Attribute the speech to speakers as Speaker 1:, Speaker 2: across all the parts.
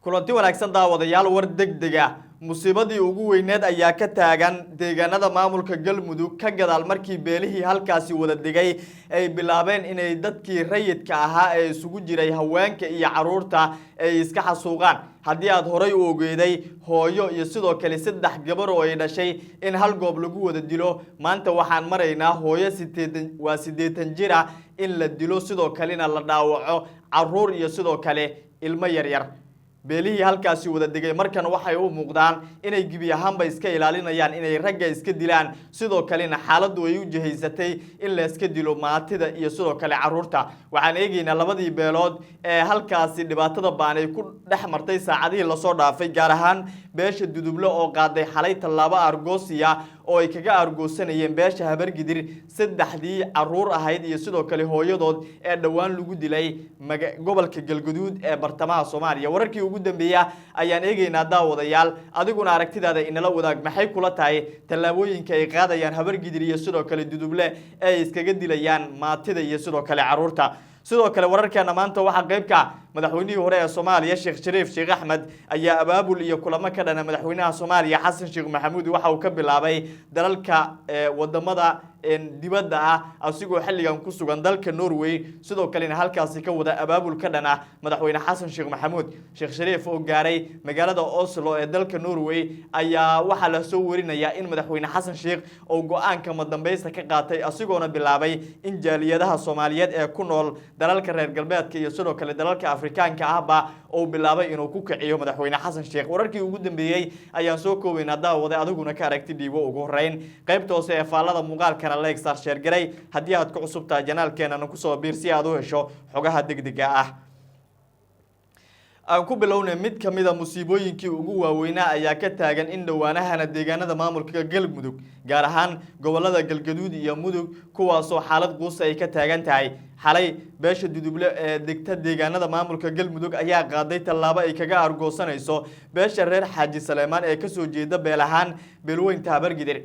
Speaker 1: kulanti wanaagsan daawadayaal war degdeg ah musiibadii ugu weyneed ayaa ka taagan deegaanada maamulka Galmudug ka gadaal markii beelihii halkaasi wada digay ay bilaabeen inay dadkii rayidka ahaa ee isugu jiray haweenka iyo caruurta ay iska xasuuqaan haddii aad horay u ogeeday hooyo iyo sidoo kale saddex gabar oo ay dhashay in hal goob lagu wada dilo maanta waxaan maraynaa hooyo 80 jir ah in la dilo sidoo kalena la dhaawaco caruur iyo sidoo kale ilmo yaryar beelihii halkaasi wada digay markan waxay u muuqdaan inay gibi ahaanba iska ilaalinayaan inay ragga iska dilaan sidoo kalena xaaladdu ay u jihaysatay in la iska dilo maatida iyo sidoo kale caruurta waxaan eegaynaa labadii beelood ee halkaasi dhibaatada baan ay ku dhex martay saacadihii la soo dhaafay gaar ahaan beesha Duduble oo qaaday xalay talaabo argoosiya oo ay kaga argoosanayeen beesha Habargidir saddexdii caruur ahayd iyo sidoo kale hooyadood ee dhawaan lagu dilay gobolka Galgaduud ee bartamaha Soomaaliya wararkii ugu dambeeya ayaan eegaynaa daawadayaal adiguna aragtidaada inala wadaag maxay kula tahay talaabooyinka ay qaadayaan Habargidir iyo sidoo kale Duduble ay iskaga dilayaan maatida iyo sidoo kale caruurta sidoo kale wararkeena maanta waxa qaybka madaxweynihii hore ee Soomaaliya Sheekh Shariif Sheekh Axmed ayaa abaabul iyo kulamo ka dhana madaxweynaha Soomaaliya Xasan Sheekh Maxamuud waxa uu ka bilaabay dalalka wadamada dibadda ah asigoo xilligan ku sugan dalka Norway sidoo kalena halkaasi ka wada abaabul ka dhana madaxweyne Xasan Sheekh Maxamuud Sheekh Shariif oo gaaray magaalada Oslo ee dalka Norway ayaa waxa la soo warinayaa in madaxweyne Xasan Sheekh oo go'aanka madambeysta ka qaatay asigoona bilaabay in jaaliyadaha Soomaaliyeed ee ku nool dalalka reer galbeedka iyo sidoo kale dalalka Afrikaanka ahba oo bilaabay inuu ku kiciyo madaxweyne Xasan Sheekh wararkii ugu dambeeyay ayaan soo koobaynaa daawada adiguna ka aragti dhiibo ugu horeyn qaybta hoose ee faalada muuqaalka like sar share garay haddii aad ku cusub tahay janaalkeena ku soo biir si aad u hesho xogaha degdega ah aan ku bilownay mid kamida musiibooyinkii ugu waaweynaa ayaa ka taagan in dhawaanahana deegaanada maamulka Galmudug gaar ahaan gobolada Galgaduud iyo Mudug kuwaas oo xaalad quus ay ka taagan tahay xalay beesha Duduble ee degta deegaanada maamulka Galmudug ayaa qaaday talaabo ay kaga argoosanayso beesha reer Xaaji Saleemaan ee ka soo jeeda beelahaan beelweynta Habargidir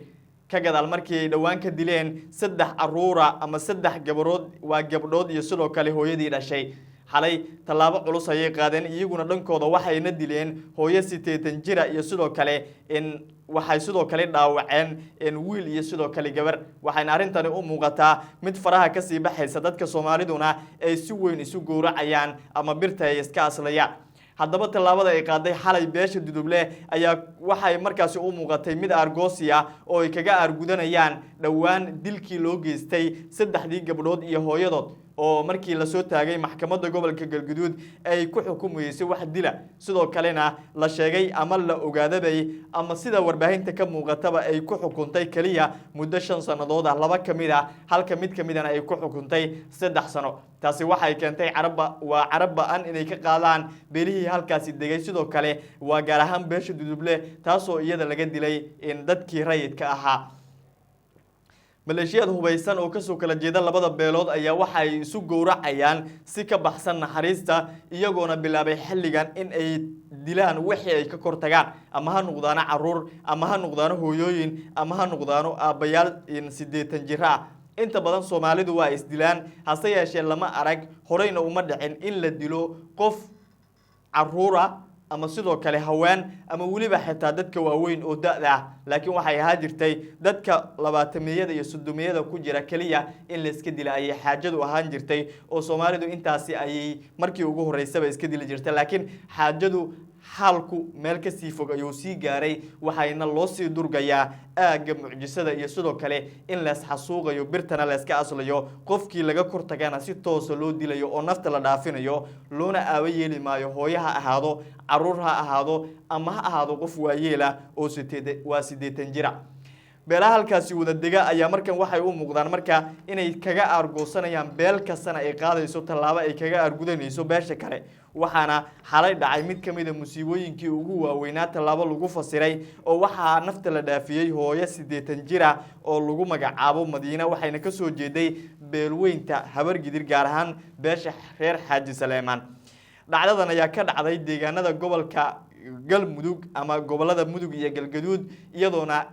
Speaker 1: ka gadaal markii ay dhawaan ka dileen saddex caruura ama saddex gabdhood iyo sidoo kale hooyadii dhashay xalay talaabo culus ayay qaadeen iyaguna dhankooda waxayna dileen hooyo 80 jir iyo sidoo kale waxay sidoo kale dhaawaceen wiil iyo sidoo kale gabar waxayna arintani u muuqataa mid faraha ka sii baxaysa dadka Soomaaliduna ay si weyn isu gooracayaan ama birta ay iska aslayaan haddaba talaabada ay qaaday xalay beesha Duduble ayaa waxay markaasi u muuqatay mid argoosiya oo ay kaga argudanayaan dhawaan dilkii loo geystay saddexdii gabdhood iyo hooyadood oo markii la soo taagay maxkamadda gobolka Galgaduud ay ku xukumaysay wax dila sidoo kalena la sheegay ama la ogaaday ama sida warbaahinta ka muuqataba ay ku xukuntay kaliya muddo 5 sanadood ah laba kamida halka mid kamidana ay ku xukuntay 3 sano taasi waxay keentay carabba aan inay ka qaadaan beelihii halkaasi degay sidoo kale waa gaar ahaan beesha Duduble taasoo iyada laga dilay in dadkii rayidka ahaa maleeshiyada hubaysan oo ka soo kala jeeda labada beelood ayaa waxa ay isu gowracayaan si ka baxsan naxariista iyagoona bilaabay xilligan in ay dilaan wixii ay ka kortagaan ama ha noqdaan caruur ama ha noqdaan hooyooyin ama ha noqdaan aabayaal 80 jir ah inta badan Soomaalidu waa isdilaan hase yeeshee lama arag horeyna uma dhicin in la dilo qof caruura ama sidoo kale haween ama waliba xitaa dadka waaweyn oo da'da ah laakiin waxay ahaa jirtay dadka 20meeyada iyo 30meeyada ku jira kaliya in la iska dilo ay xaajadu ahaan jirtay oo Soomaalidu intaasi ay markii ugu horeysay iska dili jirtay laakiin xaajadu halku meel ka sii fog ayuu sii gaaray waxayna loo sii durgayaa aaga mucjisada iyo sidoo kale in la xasuuqayo birtana la iska aslayo qofkii laga kortagana si toos loo dilayo oo nafta la dhaafinayo loona aawa yeeli maayo hooyaha ahaado caruur ha ahaado ama ha ahaado qof waayeela oo 80 jir beelaha halkaasi wada dega ayaa markan waxay u muuqdaan marka inay kaga argoosanayaan beel kastana ay qaadayso talaabo ay kaga argudanayso beesha kale waxaana xalay dhacay mid kamid ah musiibooyinkii ugu waaweynaa talaabo lagu fasiray oo waxa nafta la dhaafiyay hooyo 80 jir ah oo lagu magacaabo Madiina waxayna ka soo jeeday beelweynta Habargidir gaar ahaan beesha reer Xaaji Saleemaan dhacdadan ayaa ka dhacday deegaanada gobolka Galmudug ama gobolada Mudug iyo Galgaduud iyadoona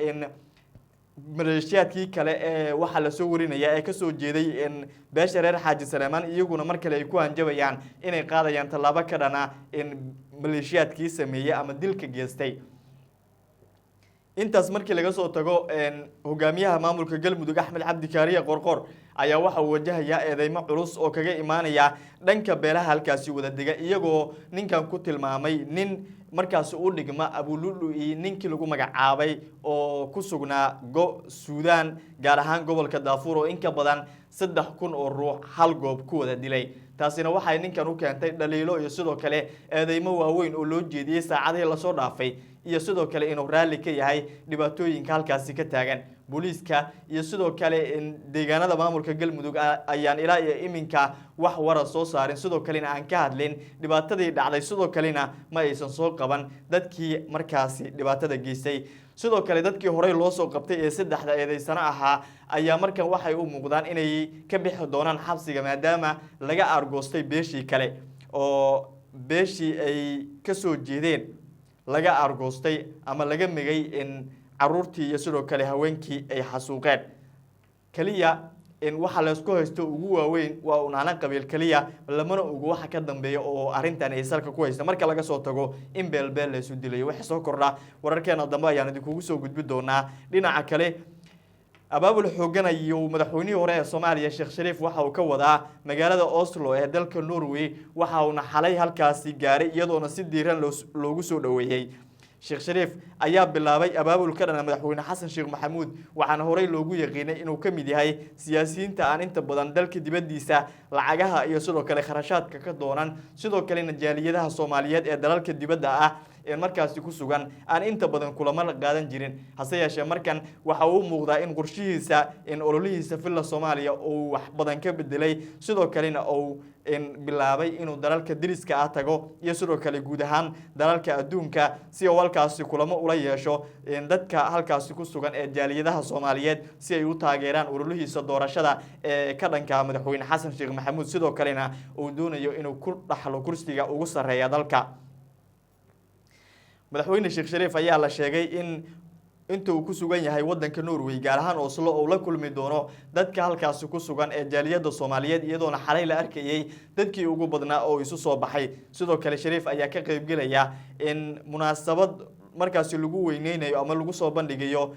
Speaker 1: maleeshiyaadkii kale ee waxa la soo warinaya ee ka soo jeeday in beesha reer Xaaji Saleymaan iyaguna mar kale ay ku hanjabayaan inay qaadayaan tallaabo ka dhana in maleeshiyaadkii sameeyay ama dilka geystay. intaas markii laga soo tago hogaamiyaha maamulka Galmudug Axmed Cabdi Kaariye Qorqor ayaa waxa uu wajahayaa eedeymo culus oo kaga imaanaya dhanka beelaha halkaasi wada dega iyagoo ninkan ku tilmaamay nin markaas u dhigma Abululu iyo ninkii lagu magacaabay oo ku sugnaa Suudaan gaar ahaan gobolka Darfur oo in ka badan 3,000 oo ruux hal goob ku wada dilay. taasina waxay ninkan u keentay dhaliilo iyo sidoo kale eedeymo waaweyn oo loo jeediyay saacadihii la soo dhaafay iyo sidoo kale inuu raali ka yahay dhibaatooyinka halkaasi ka taagan. booliiska iyo sidoo kale deegaanada maamulka Galmudug ayaan ilaa iyo iminka wax wara soo saarin sidoo kale aan ka hadlin dhibaatadii dhacday sidoo kalena ma aysan soo qaban dadkii markaasi dhibaatada geystay. sidoo kale dadkii hore loo soo qabtay ee saddexda eedeysana ahaa ayaa markan waxay u muuqdaan inay ka bixi doonaan xabsiga maadaama laga argoostay beeshii kale oo beeshii ay ka soo jeedeen laga argoostay ama laga migay in caruurtii iyo sidoo kale haweenkii ay xasuuqeen. kaliya in waxa la isku haysto ugu waaweyn waa unaana qabiil kaliya lamana ugu waxa ka dambeeya oo arintan ay salka ku haysta marka laga soo tago in beelbeel la isu dilayo. waxa soo kordha wararkeena dambe ayaan idinku soo gudbi doonaa. dhinaca kale abaabul xoogan iyo madaxweynihii hore ee Soomaaliya Sheekh Shariif waxa uu ka wadaa magaalada Oslo ee dalka Norway waxa uu xalay halkaasi gaaray iyadoona si diiran loogu soo dhaweeyay. Sheekh Shariif ayaa bilaabay abaabul ka dhan madaxweyne Xasan Sheekh Maxamuud waxaana horey loogu yaqiinay inuu ka mid yahay siyaasiyiinta aan inta badan dalka dibadiisa lacagaha iyo sidoo kale kharashaadka ka doonan sidoo kale jaaliyadaha Soomaaliyeed ee dalalka dibadda ah ee markaasi ku sugan aan inta badan kulamo la qaadan jirin. hase yeeshee markan waxa uu muuqdaa in qorshihiisa in ololihiisa filla Soomaaliya uu wax badan ka bedelay sidoo kalena uu bilaabay inuu dalalka diriska ah tago iyo sidoo kale guud ahaan dalalka adduunka si uu halkaasi kulamo ula yeesho dadka halkaasi ku sugan ee jaaliyadaha Soomaaliyeed si ay u taageeraan ololihiisa doorashada ee ka dhanka madaxweyne Xasan Sheekh Maxamuud sidoo kalena uu doonayo inuu ku dhaxlo kursiga ugu sareeya dalka. madaxweyne Sheekh Shariif ayaa la sheegay in intuu ku sugan yahay wadanka Norway gaar ahaan Oslo oo la kulmi doono dadka halkaas ku sugan ee jaaliyada Soomaaliyeed iyadoona xalay la arkayay dadkii ugu badnaa oo isu soo baxay. sidoo kale Shariif ayaa ka qayb galaya in munaasabad markaas lagu weyneynayo ama lagu soo bandhigayo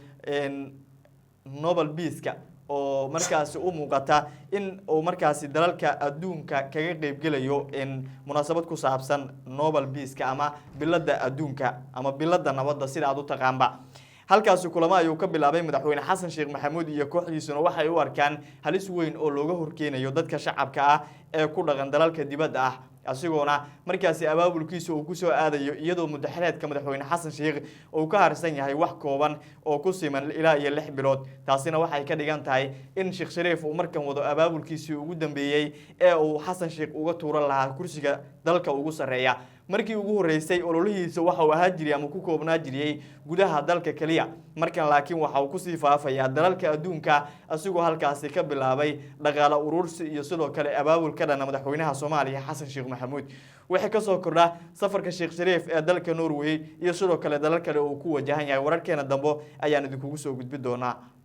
Speaker 1: Nobel Peace-ka oo markaas u muuqata in uu markaas dalalka adduunka kaga qayb galayo in munaasabad ku saabsan Nobel Peace-ka ama bilada adduunka ama bilada nabadda sida aad u taqaanba. halkaas kulamo ayuu ka bilaabay madaxweyne Xasan Sheekh Maxamuud iyo kooxdiisuna waxay u arkaan halis weyn oo looga horkeenayo dadka shacabka ah ee ku dhaqan dalalka dibadda ah asigoona markaasi abaabulkiisa uu ku soo aadayo iyadoo mudaxiraadka madaxweyne Xasan Sheekh uu ka harsan yahay wax kooban oo ku siman ilaa iyo 6 bilood. taasina waxay ka dhigan tahay in Sheekh Shariif uu markan wado abaabulkiisa ugu dambeeyay ee uu Xasan Sheekh uga tuuran lahaa kursiga dalka ugu sareeya. markii ugu horeysay ololihiisa waxa uu ahaa jiray ama ku koobnaa jiray gudaha dalka kaliya markan laakiin waxa uu ku sii faafayaa dalalka adduunka asigoo halkaasi ka bilaabay dhaqaale urursi iyo sidoo kale abaabul ka dhan madaxweynaha Soomaaliya Xasan Sheekh Maxamuud. waxa ka soo kordha safarka Sheekh Shariif ee dalka Norway iyo sidoo kale dalal kale oo ku wajahan yahay wararkeena dambe ayaan idinku soo gudbi doonaa.